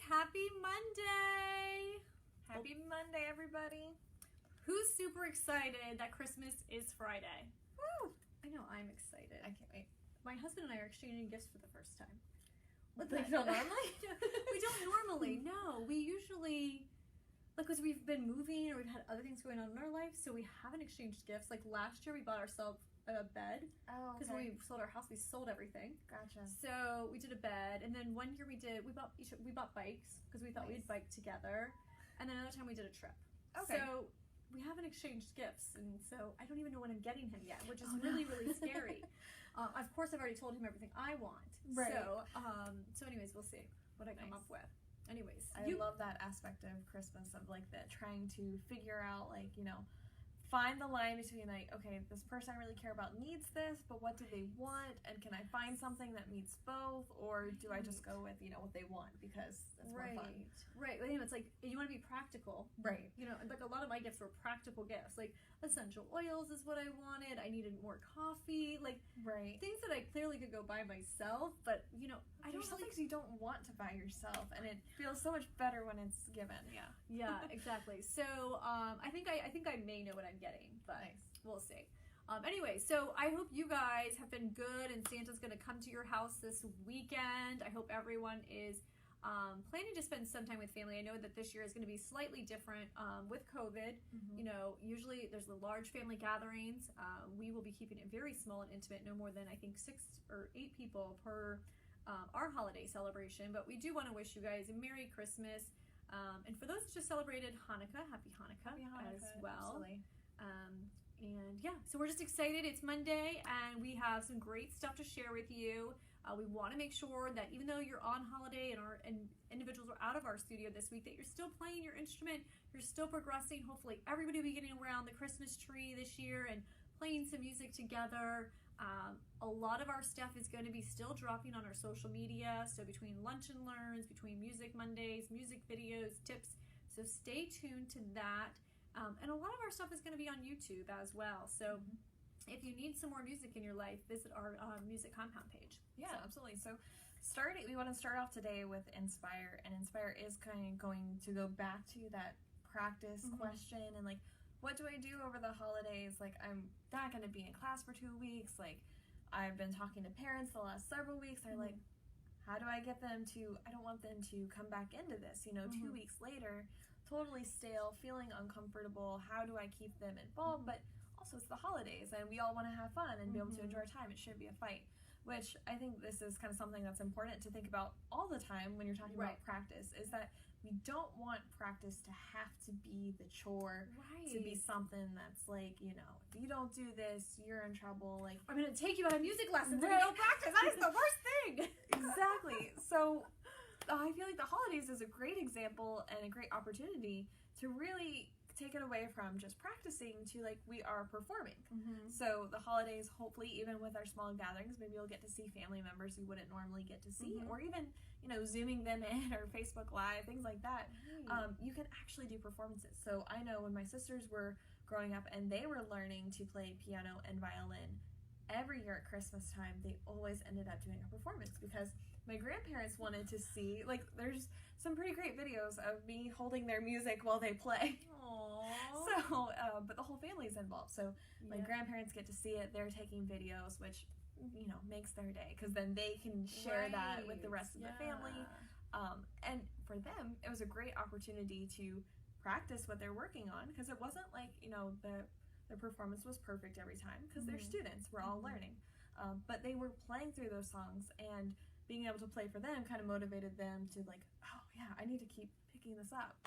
Happy Monday! Happy Monday, everybody. Who's super excited that Christmas is Friday? Woo! I know, I'm excited. I can't wait. My husband and I are exchanging gifts for the first time. Like, you don't normally? We don't normally, no. We usually, because we've been moving or we've had other things going on in our life, so we haven't exchanged gifts. Like last year we bought ourselves a bed. Oh, okay. Because when we sold our house, we sold everything. Gotcha. So we did a bed, and then one year we bought bikes because we thought we'd bike together, and then another time we did a trip. Okay. So we haven't exchanged gifts, and so I don't even know what I'm getting him yet, which is really scary. Of course, I've already told him everything I want. Right. So anyways, we'll see what I come up with. Anyways, I love that aspect of Christmas of like that trying to figure out like, you know, find the line between like, okay, this person I really care about needs this, but what do they want? And can I find something that meets both? Or do I just go with, you know, what they want because that's more fun? Right. You know, it's like you want to be practical. Right. You know, like a lot of my gifts were practical gifts. Like essential oils is what I wanted. I needed more coffee. Like things that I clearly could go buy myself, but you know, I don't some things you don't want to buy yourself, and it feels so much better when it's given. Yeah. Yeah, exactly. So I think I may know what I'm getting, but we'll see. Anyway, so I hope you guys have been good, and Santa's going to come to your house this weekend. I hope everyone is planning to spend some time with family. I know that this year is going to be slightly different with COVID. You know, usually there's the large family gatherings. We will be keeping it very small and intimate, no more than I think 6 or 8 people per our holiday celebration. But we do want to wish you guys a Merry Christmas. And for those that just celebrated Hanukkah, Happy Hanukkah as well. Absolutely. And yeah, so we're just excited. It's Monday, and we have some great stuff to share with you. We want to make sure that even though you're on holiday and individuals are out of our studio this week, that you're still playing your instrument, you're still progressing. Hopefully everybody will be getting around the Christmas tree this year and playing some music together. A lot of our stuff is going to be still dropping on our social media. So between Lunch and Learns, between Music Mondays, music videos, tips. So stay tuned to that. And a lot of our stuff is going to be on YouTube as well. So if you need some more music in your life, visit our Music Compound page. Yeah, absolutely. So we want to start off today with Inspire. And Inspire is kind of going to go back to that practice question and like, what do I do over the holidays? Like, I'm not going to be in class for 2 weeks. Like, I've been talking to parents the last several weeks. They're like, how do I get them to, I don't want them to come back into this, you know, 2 weeks later, totally stale, feeling uncomfortable. How do I keep them involved? But also it's the holidays and we all want to have fun and be able to enjoy our time. It shouldn't be a fight, which I think this is kind of something that's important to think about all the time when you're talking about practice, is that we don't want practice to have to be the chore, to be something that's like, you know, if you don't do this, you're in trouble. Like, I'm going to take you out of music lessons if you don't practice. That is the worst thing. Exactly. So I feel like the holidays is a great example and a great opportunity to really take it away from just practicing to like we are performing. So the holidays, hopefully even with our small gatherings, maybe you'll get to see family members you wouldn't normally get to see, or even, you know, zooming them in or Facebook Live, things like that. You can actually do performances. So I know when my sisters were growing up and they were learning to play piano and violin, every year at Christmas time, they always ended up doing a performance because my grandparents wanted to see, like, there's some pretty great videos of me holding their music while they play. Aww. So, but the whole family's involved. So my grandparents get to see it. They're taking videos, which, you know, makes their day because then they can share that with the rest of the family. And for them, it was a great opportunity to practice what they're working on because it wasn't like, you know, their performance was perfect every time because they're students. We're all learning. But they were playing through those songs, and being able to play for them kind of motivated them to like, oh yeah, I need to keep picking this up.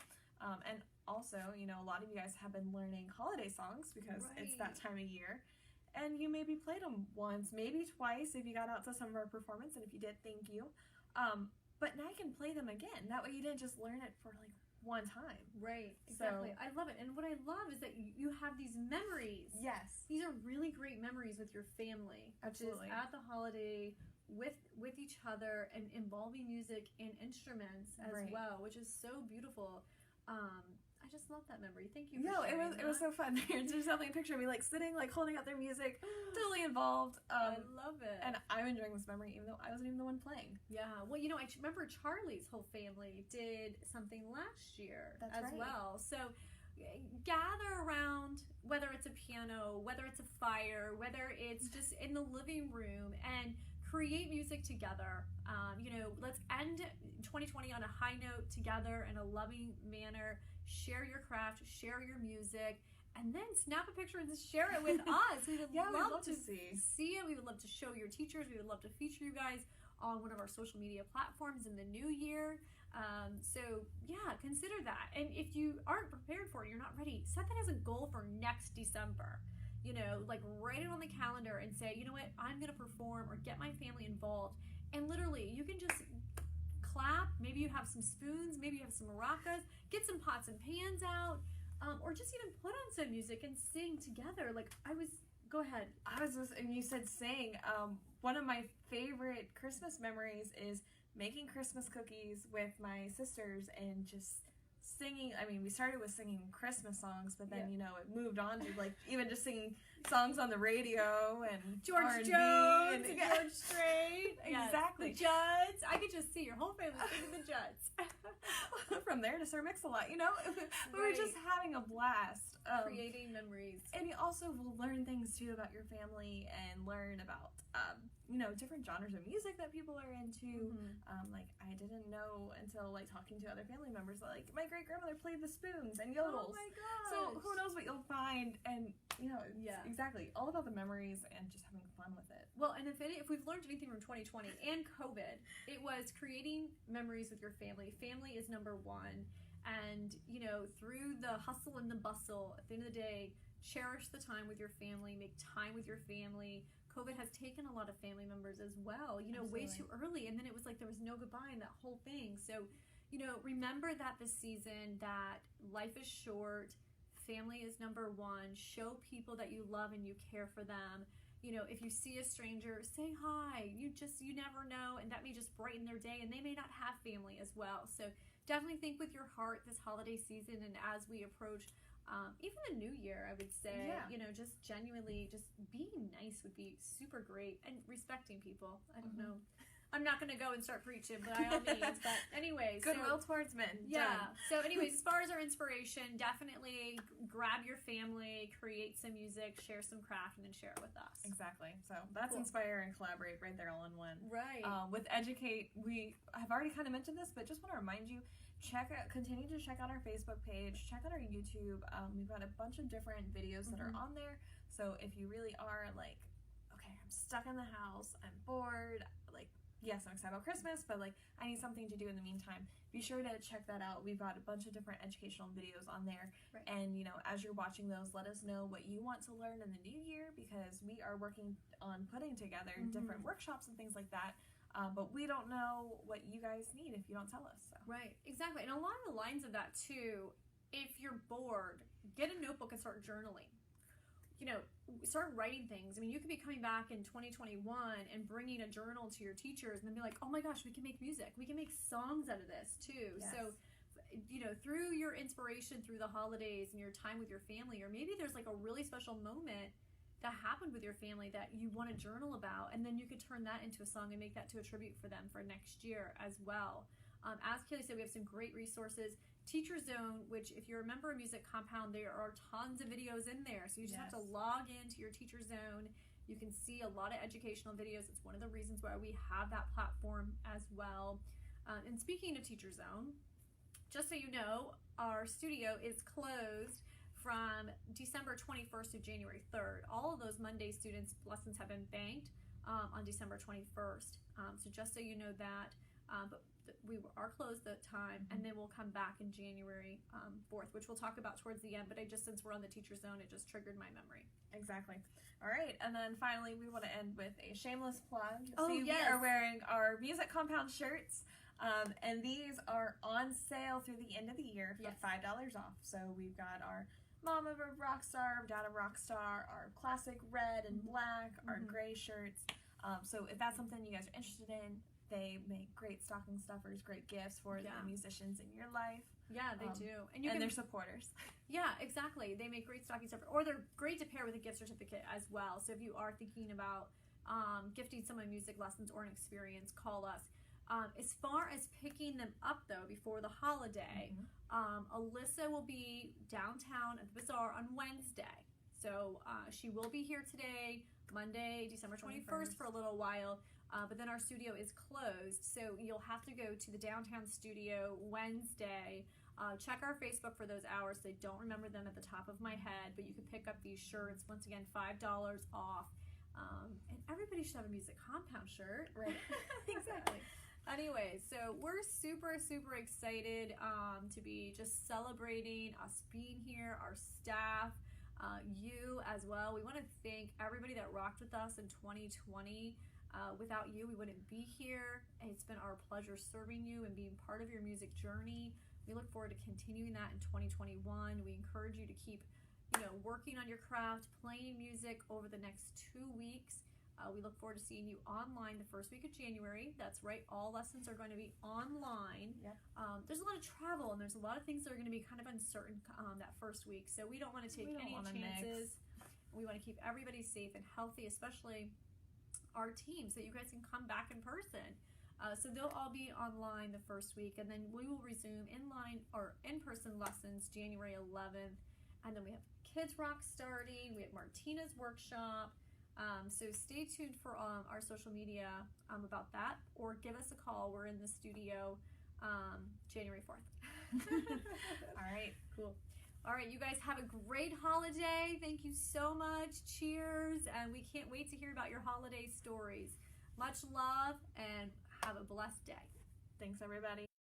And also, you know, a lot of you guys have been learning holiday songs because it's that time of year. And you maybe played them once, maybe twice if you got out to some of our performance, and if you did, thank you. But now you can play them again. That way you didn't just learn it for like one time. Right, exactly. So, I love it. And what I love is that you have these memories. Yes. These are really great memories with your family. Absolutely. Which is at the holiday with each other and involving music and instruments as well, which is so beautiful. I just love that memory. Thank you. No, it was so fun. There's definitely a picture of me like sitting, like holding out their music, totally involved. I love it. And I'm enjoying this memory even though I wasn't even the one playing. Yeah. Well, you know, I remember Charlie's whole family did something last year as well. So gather around, whether it's a piano, whether it's a fire, whether it's just in the living room, and create music together. You know, let's end 2020 on a high note together in a loving manner. Share your craft, share your music, and then snap a picture and share it with us. We would love to see it. We would love to show your teachers. We would love to feature you guys on one of our social media platforms in the new year. So yeah, consider that. And if you aren't prepared for it, you're not ready, set that as a goal for next December. You know, like write it on the calendar and say, you know what, I'm going to perform or get my family involved. And literally, you can just clap. Maybe you have some spoons, maybe you have some maracas, get some pots and pans out, or just even put on some music and sing together. Go ahead. And you said sing. One of my favorite Christmas memories is making Christmas cookies with my sisters and just singing. I mean, we started with singing Christmas songs, but then, you know, it moved on to like even just singing songs on the radio and George R&B Jones, and George Strait. Exactly. The Judds. I could just see your whole family singing the Judds. From there to Sir Mix-a-Lot, you know? We were just having a blast. Creating memories. And you also will learn things too about your family and learn about, you know, different genres of music that people are into. Like, I didn't know until, like, talking to other family members, like, my great-grandmother played the spoons and yodels. Oh my gosh. So who knows what you'll find, and, you know, exactly, all about the memories and just having fun with it. Well, and if we've learned anything from 2020 and COVID, it was creating memories with your family. Family is number one. And, you know, through the hustle and the bustle, at the end of the day, cherish the time with your family, make time with your family. COVID has taken a lot of family members as well, you know, way too early. And then it was like there was no goodbye in that whole thing. So, you know, remember that this season, that life is short, family is number one. Show people that you love and you care for them. You know, if you see a stranger, say hi. You never know, and that may just brighten their day, and they may not have family as well. So definitely think with your heart this holiday season, and as we approach even the new year, I would say, you know, just genuinely just being nice would be super great, and respecting people. I don't know. I'm not going to go and start preaching by all means, but anyways. Goodwill towards men. Yeah. So anyways, as far as our inspiration, definitely grab your family, create some music, share some craft, and then share it with us. Exactly. So that's Inspire and Collaborate right there all in one. Right. With Educate, we have already kind of mentioned this, but just want to remind you, continue to check out our Facebook page, check out our YouTube. We've got a bunch of different videos that are on there. So if you really are like, okay, I'm stuck in the house, I'm bored, like, yes, I'm excited about Christmas, but like I need something to do in the meantime, be sure to check that out. We've got a bunch of different educational videos on there. Right. And, you know, as you're watching those, let us know what you want to learn in the new year, because we are working on putting together different workshops and things like that. But we don't know what you guys need if you don't tell us. So. Right, exactly. And along the lines of that too, if you're bored, get a notebook and start journaling. You know, start writing things. I mean, you could be coming back in 2021 and bringing a journal to your teachers and then be like, oh my gosh, we can make music. We can make songs out of this too. Yes. So, you know, through your inspiration, through the holidays and your time with your family, or maybe there's like a really special moment that happened with your family that you want to journal about, and then you could turn that into a song and make that to a tribute for them for next year as well. As Kaylee said, we have some great resources. Teacher Zone, which if you're a member of Music Compound, there are tons of videos in there. So you just have to log into your Teacher Zone. You can see a lot of educational videos. It's one of the reasons why we have that platform as well. And speaking of Teacher Zone, just so you know, our studio is closed from December 21st to January 3rd. All of those Monday students' lessons have been banked on December 21st. So just so you know that. But we are closed that time, and then we'll come back in January 4th, which we'll talk about towards the end, but since we're on the Teacher Zone, it just triggered my memory. Exactly. All right, and then finally we want to end with a shameless plug. We are wearing our Music Compound shirts, and these are on sale through the end of the year for $5 off. So we've got our Mom of a Rockstar, Dad of a Rockstar, our classic red and black, our gray shirts. So if that's something you guys are interested in, they make great stocking stuffers, great gifts for the musicians in your life. Yeah, they do. And they're supporters. Yeah, exactly. They make great stocking stuffers, or they're great to pair with a gift certificate as well. So if you are thinking about gifting someone music lessons or an experience, call us. As far as picking them up, though, before the holiday, Alyssa will be downtown at the Bazaar on Wednesday. So she will be here today, Monday, December 21st, for a little while. But then our studio is closed, so you'll have to go to the downtown studio Wednesday. Check our Facebook for those hours. I don't remember them at the top of my head, but you can pick up these shirts. Once again, $5 off. And everybody should have a Music Compound shirt. Right. Exactly. Anyway, so we're super, super excited to be just celebrating us being here, our staff, you as well. We want to thank everybody that rocked with us in 2020. Without you, we wouldn't be here. It's been our pleasure serving you and being part of your music journey. We look forward to continuing that in 2021. We encourage you to keep, working on your craft, playing music over the next 2 weeks. We look forward to seeing you online the first week of January. That's right, all lessons are going to be online. Yep. There's a lot of travel and there's a lot of things that are going to be kind of uncertain that first week. So we don't want to take any chances. We want to keep everybody safe and healthy, especially our team, so you guys can come back in person. So they'll all be online the first week, and then we will resume in-person lessons January 11th. And then we have Kids Rock starting. We have Martina's workshop. So stay tuned for our social media about that, or give us a call. We're in the studio January 4th. All right, cool. All right, you guys have a great holiday. Thank you so much. Cheers. And we can't wait to hear about your holiday stories. Much love and have a blessed day. Thanks, everybody.